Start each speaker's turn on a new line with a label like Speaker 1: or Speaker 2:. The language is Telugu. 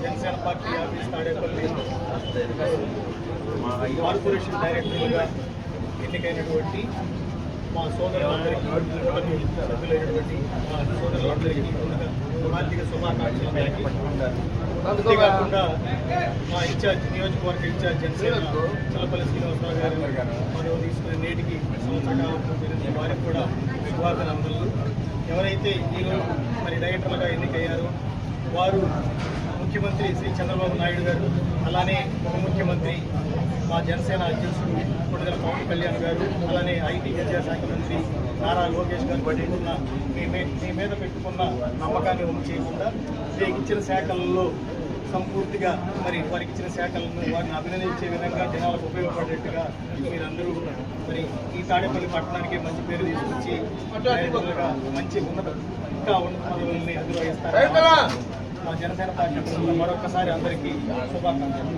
Speaker 1: Janasena party office Tadepalli corporation డైరెక్టర్లుగా ఎన్నికైనటువంటి మా సోదరులందరికీ సభ్యులైనటువంటి మా సోదరులందరికీ ఆర్థిక శుభాకాంక్షలు. అంతేకాకుండా మా ఇన్ఛార్జ్ నియోజకవర్గ ఇన్ఛార్జ్ జనసేన చల్లపల్లి శ్రీనివాసరావు గారు మనం తీసుకునే నేటికి సంవత్సరాల వారికి కూడా శుభాకాంక్షలు. ఎవరైతే ఈరోజు మరి డైరెక్టర్లుగా ఎన్నికయ్యారో వారు ముఖ్యమంత్రి శ్రీ చంద్రబాబు నాయుడు గారు, అలానే ఉప ముఖ్యమంత్రి మా జనసేన అధ్యక్షుడు కొణిదెల పవన్ కళ్యాణ్ గారు, అలానే ఐటీ విద్యాశాఖ మంత్రి నారా లోకేష్ గారు పెట్టుకున్న మీ మీద పెట్టుకున్న నమ్మకాన్ని వమ్ము చేయకుండా మీకు ఇచ్చిన శాఖలలో సంపూర్తిగా మరి వారికి ఇచ్చిన శాఖలను వారిని అభినందించే విధంగా జనాలకు ఉపయోగపడేట్టుగా మీరందరూ మరి ఈ తాడేపల్లి పట్టణానికి మంచి పేరు తీసుకొచ్చి మంచి ఇంకా ఉన్నత పదవుల్ని నిర్వహిస్తారు. మా జనసేన పార్టీ మరొకసారి అందరికీ శుభాకాంక్షలు.